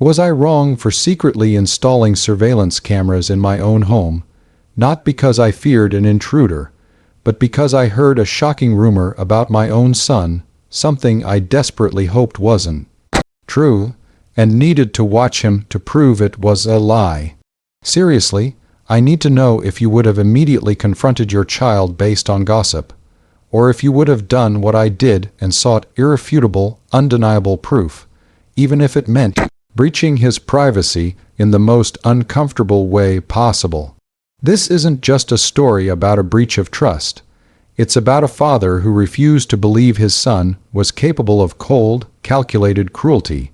Was I wrong for secretly installing surveillance cameras in my own home, not because I feared an intruder, but because I heard a shocking rumor about my own son, something I desperately hoped wasn't true, and needed to watch him to prove it was a lie? Seriously, I need to know if you would have immediately confronted your child based on gossip, or if you would have done what I did and sought irrefutable, undeniable proof, even if it meant breaching his privacy in the most uncomfortable way possible. This isn't just a story about a breach of trust. It's about a father who refused to believe his son was capable of cold, calculated cruelty,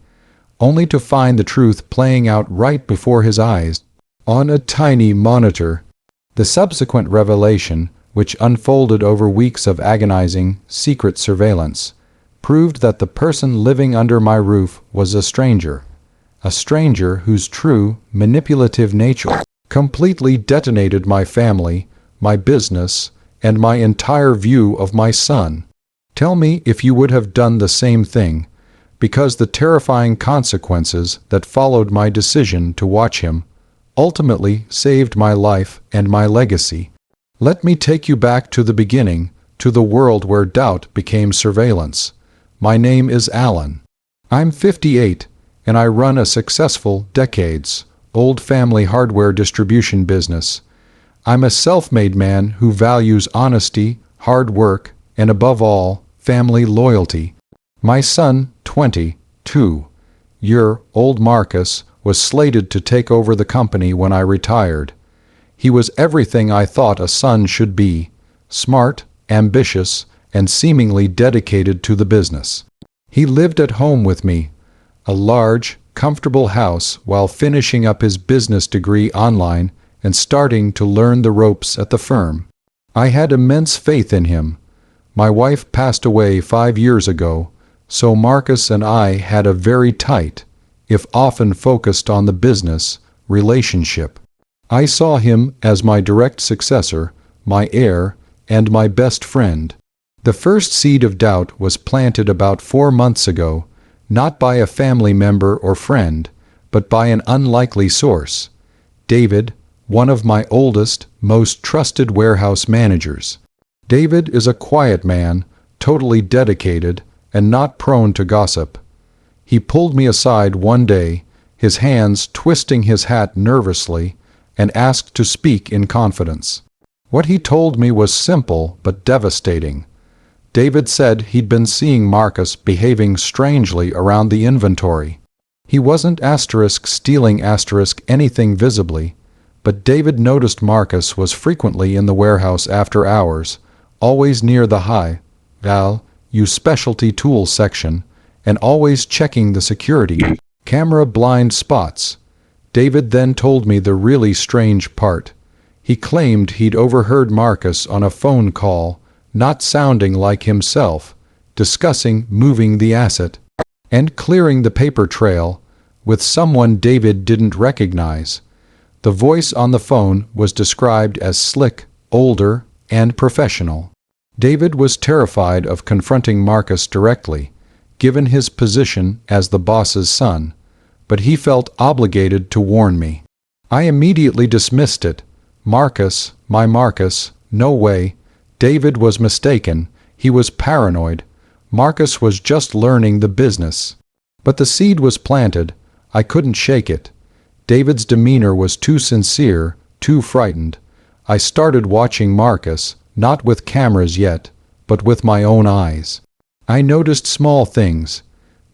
only to find the truth playing out right before his eyes, on a tiny monitor. The subsequent revelation, which unfolded over weeks of agonizing, secret surveillance, proved that the person living under my roof was a stranger whose true, manipulative nature completely detonated my family, my business, and my entire view of my son. Tell me if you would have done the same thing, because the terrifying consequences that followed my decision to watch him ultimately saved my life and my legacy. Let me take you back to the beginning, to the world where doubt became surveillance. My name is Alan. I'm 58, and I run a successful, decades-old family hardware distribution business. I'm a self-made man who values honesty, hard work, and above all, family loyalty. My son, 22-year-old Marcus, was slated to take over the company when I retired. He was everything I thought a son should be: smart, ambitious, and seemingly dedicated to the business. He lived at home with me, a large, comfortable house, while finishing up his business degree online and starting to learn the ropes at the firm. I had immense faith in him. My wife passed away 5 years ago, so Marcus and I had a very tight, if often focused on the business, relationship. I saw him as my direct successor, my heir, and my best friend. The first seed of doubt was planted about 4 months ago, not by a family member or friend, but by an unlikely source: David, one of my oldest, most trusted warehouse managers. David is a quiet man, totally dedicated, and not prone to gossip. He pulled me aside one day, his hands twisting his hat nervously, and asked to speak in confidence. What he told me was simple but devastating. David said he'd been seeing Marcus behaving strangely around the inventory. He wasn't stealing anything visibly, but David noticed Marcus was frequently in the warehouse after hours, always near the high-value specialty tools section, and always checking the security camera blind spots. David then told me the really strange part. He claimed he'd overheard Marcus on a phone call, not sounding like himself, discussing moving the asset and clearing the paper trail with someone David didn't recognize. The voice on the phone was described as slick, older, and professional. David was terrified of confronting Marcus directly, given his position as the boss's son, but he felt obligated to warn me. I immediately dismissed it. Marcus, my Marcus, no way. David was mistaken. He was paranoid. Marcus was just learning the business. But the seed was planted. I couldn't shake it. David's demeanor was too sincere, too frightened. I started watching Marcus, not with cameras yet, but with my own eyes. I noticed small things.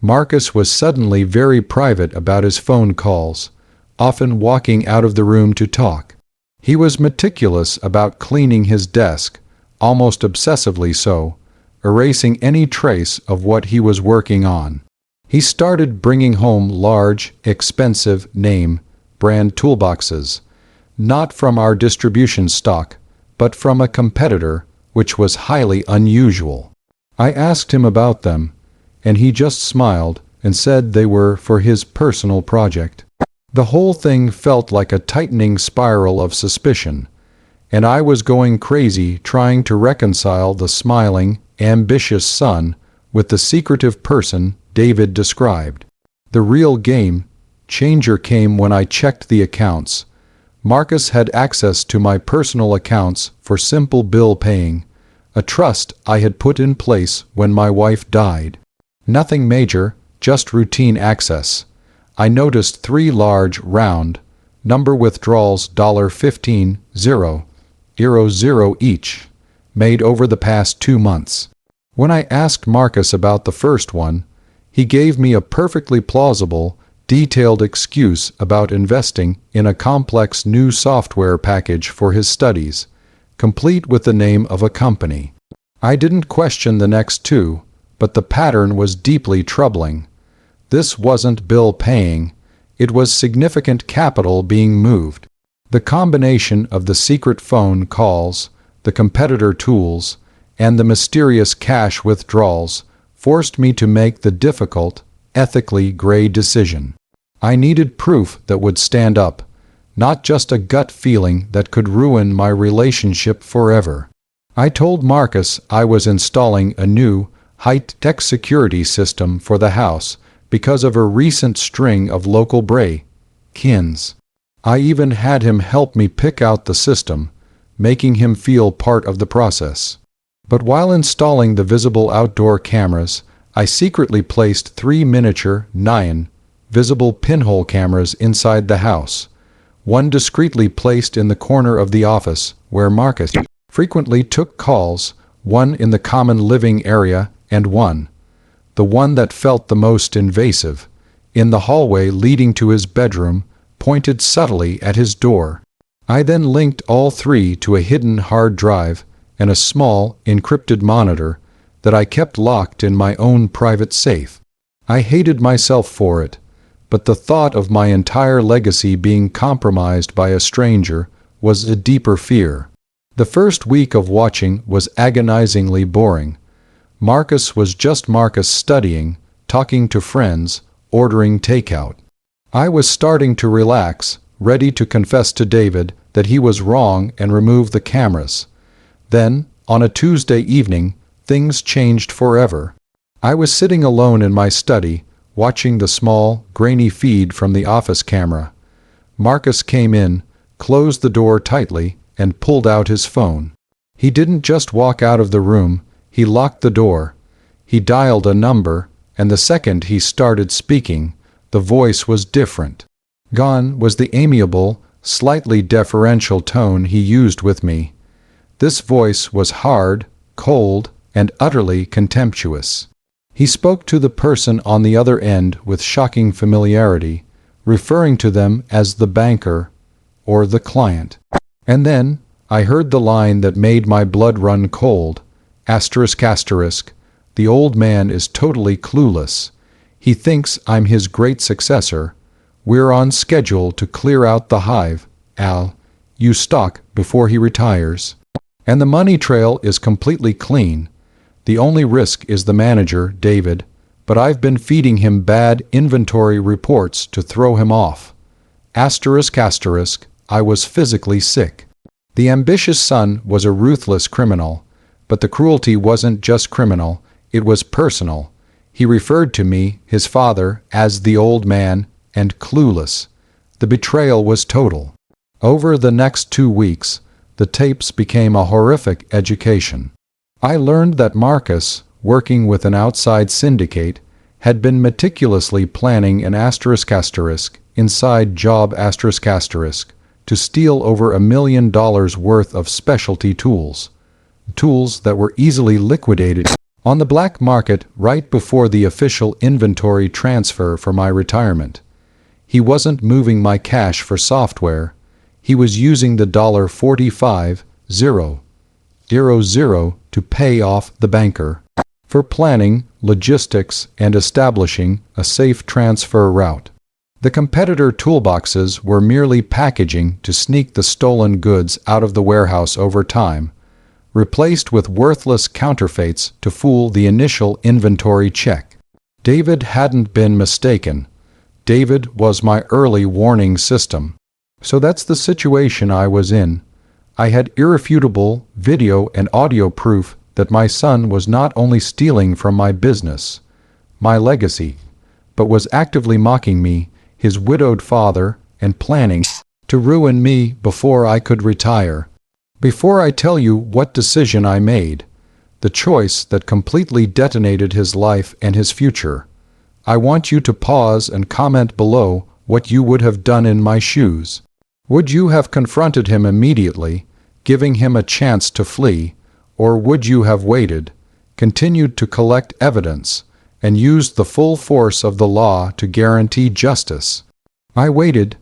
Marcus was suddenly very private about his phone calls, often walking out of the room to talk. He was meticulous about cleaning his desk, almost obsessively so, erasing any trace of what he was working on. He started bringing home large, expensive name-brand toolboxes, not from our distribution stock, but from a competitor, which was highly unusual. I asked him about them, and he just smiled and said they were for his personal project. The whole thing felt like a tightening spiral of suspicion, and I was going crazy trying to reconcile the smiling, ambitious son with the secretive person David described. The real game changer came when I checked the accounts. Marcus had access to my personal accounts for simple bill paying, a trust I had put in place when my wife died. Nothing major, just routine access. I noticed 3 large, round, number withdrawals $15,000 each, made over the past 2 months. When I asked Marcus about the first one, he gave me a perfectly plausible, detailed excuse about investing in a complex new software package for his studies, complete with the name of a company. I didn't question the next 2, but the pattern was deeply troubling. This wasn't bill paying, it was significant capital being moved. The combination of the secret phone calls, the competitor tools, and the mysterious cash withdrawals forced me to make the difficult, ethically gray decision. I needed proof that would stand up, not just a gut feeling that could ruin my relationship forever. I told Marcus I was installing a new, high-tech security system for the house because of a recent string of local break-ins. I even had him help me pick out the system, making him feel part of the process. But while installing the visible outdoor cameras, I secretly placed 3 miniature, 9, visible pinhole cameras inside the house, one discreetly placed in the corner of the office where Marcus frequently took calls, one in the common living area, and one, the one that felt the most invasive, in the hallway leading to his bedroom, pointed subtly at his door. I then linked all 3 to a hidden hard drive and a small, encrypted monitor that I kept locked in my own private safe. I hated myself for it, but the thought of my entire legacy being compromised by a stranger was a deeper fear. The first week of watching was agonizingly boring. Marcus was just Marcus studying, talking to friends, ordering takeout. I was starting to relax, ready to confess to David that he was wrong and remove the cameras. Then, on a Tuesday evening, things changed forever. I was sitting alone in my study, watching the small, grainy feed from the office camera. Marcus came in, closed the door tightly, and pulled out his phone. He didn't just walk out of the room, he locked the door. He dialed a number, and the second he started speaking, the voice was different. Gone was the amiable, slightly deferential tone he used with me. This voice was hard, cold, and utterly contemptuous. He spoke to the person on the other end with shocking familiarity, referring to them as the banker or the client. And then I heard the line that made my blood run cold. ***, the old man is totally clueless. He thinks I'm his great successor. We're on schedule to clear out the hive, Al. You stock before he retires. And the money trail is completely clean. The only risk is the manager, David, but I've been feeding him bad inventory reports to throw him off. ***, I was physically sick. The ambitious son was a ruthless criminal, but the cruelty wasn't just criminal, it was personal. He referred to me, his father, as the old man, and clueless. The betrayal was total. Over the next 2 weeks, the tapes became a horrific education. I learned that Marcus, working with an outside syndicate, had been meticulously planning an inside job to steal over $1 million worth of specialty tools that were easily liquidated on the black market right before the official inventory transfer for my retirement. He wasn't moving my cash for software. He was using the $45,000 to pay off the banker for planning, logistics, and establishing a safe transfer route. The competitor toolboxes were merely packaging to sneak the stolen goods out of the warehouse over time, replaced with worthless counterfeits to fool the initial inventory check. David hadn't been mistaken. David was my early warning system. So that's the situation I was in. I had irrefutable video and audio proof that my son was not only stealing from my business, my legacy, but was actively mocking me, his widowed father, and planning to ruin me before I could retire. Before I tell you what decision I made, the choice that completely detonated his life and his future, I want you to pause and comment below what you would have done in my shoes. Would you have confronted him immediately, giving him a chance to flee, or would you have waited, continued to collect evidence, and used the full force of the law to guarantee justice? I waited.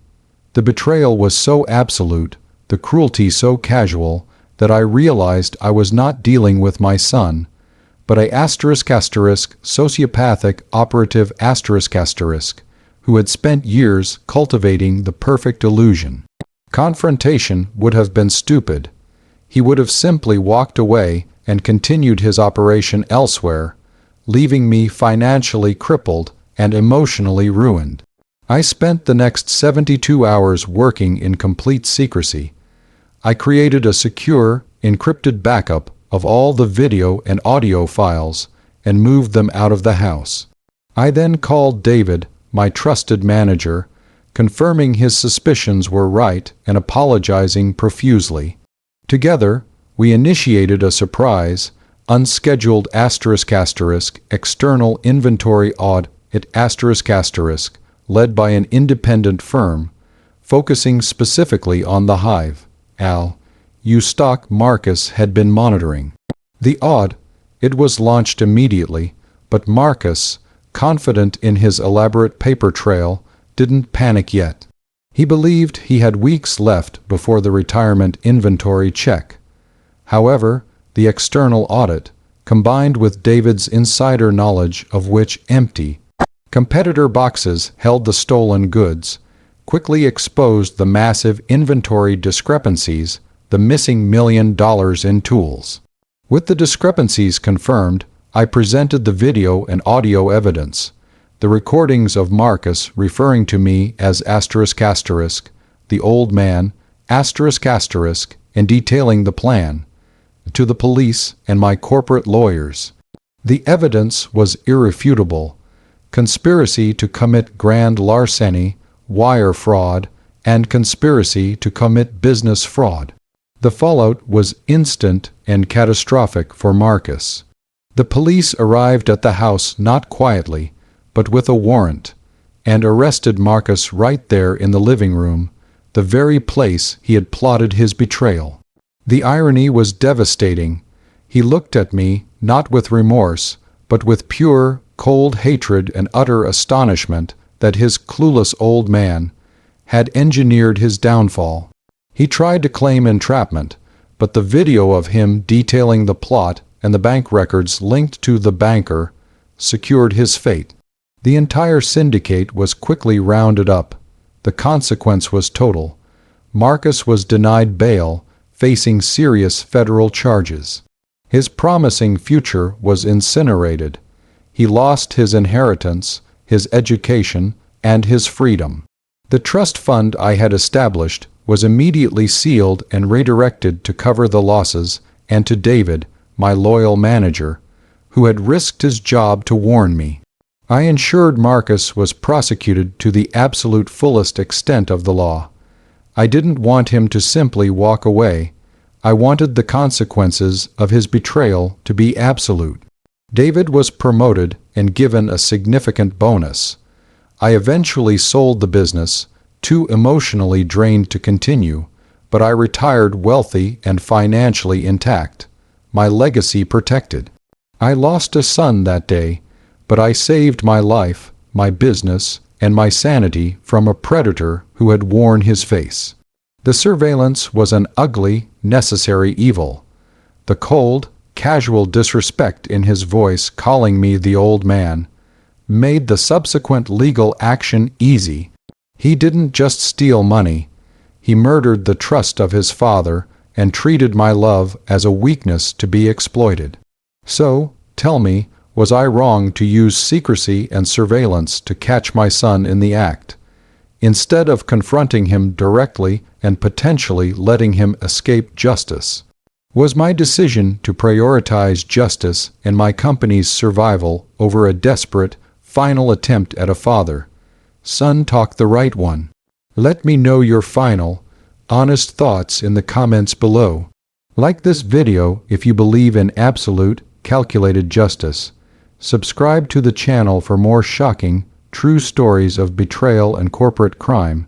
The betrayal was so absolute, the cruelty so casual, that I realized I was not dealing with my son, but a sociopathic operative who had spent years cultivating the perfect illusion. Confrontation would have been stupid. He would have simply walked away and continued his operation elsewhere, leaving me financially crippled and emotionally ruined. I spent the next 72 hours working in complete secrecy. I created a secure, encrypted backup of all the video and audio files and moved them out of the house. I then called David, my trusted manager, confirming his suspicions were right and apologizing profusely. Together, we initiated a surprise, unscheduled external inventory audit led by an independent firm, focusing specifically on the hive stock Marcus had been monitoring. The audit, it was launched immediately, but Marcus, confident in his elaborate paper trail, didn't panic yet. He believed he had weeks left before the retirement inventory check. However, the external audit, combined with David's insider knowledge of which empty competitor boxes held the stolen goods, quickly exposed the massive inventory discrepancies, the missing $1 million in tools. With the discrepancies confirmed, I presented the video and audio evidence, the recordings of Marcus referring to me as the old man, and detailing the plan, to the police and my corporate lawyers. The evidence was irrefutable: conspiracy to commit grand larceny, wire fraud, and conspiracy to commit business fraud. The fallout was instant and catastrophic for Marcus. The police arrived at the house not quietly, but with a warrant, and arrested Marcus right there in the living room, the very place he had plotted his betrayal. The irony was devastating. He looked at me, not with remorse, but with pure, cold hatred and utter astonishment that his clueless old man had engineered his downfall. He tried to claim entrapment, but the video of him detailing the plot and the bank records linked to the banker secured his fate. The entire syndicate was quickly rounded up. The consequence was total. Marcus was denied bail, facing serious federal charges. His promising future was incinerated. He lost his inheritance, his education, and his freedom. The trust fund I had established was immediately sealed and redirected to cover the losses, and to David, my loyal manager, who had risked his job to warn me. I ensured Marcus was prosecuted to the absolute fullest extent of the law. I didn't want him to simply walk away. I wanted the consequences of his betrayal to be absolute. David was promoted and given a significant bonus. I eventually sold the business, too emotionally drained to continue, but I retired wealthy and financially intact, my legacy protected. I lost a son that day, but I saved my life, my business, and my sanity from a predator who had worn his face. The surveillance was an ugly, necessary evil. The cold, casual disrespect in his voice calling me the old man made the subsequent legal action easy. He didn't just steal money. He murdered the trust of his father and treated my love as a weakness to be exploited. So, tell me, was I wrong to use secrecy and surveillance to catch my son in the act, instead of confronting him directly and potentially letting him escape justice? Was my decision to prioritize justice and my company's survival over a desperate, final attempt at a father Son talk the right one. Let me know your final, honest thoughts in the comments below. Like this video if you believe in absolute, calculated justice. Subscribe to the channel for more shocking, true stories of betrayal and corporate crime,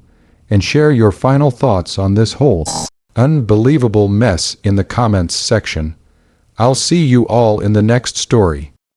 and share your final thoughts on this whole unbelievable mess in the comments section. I'll see you all in the next story.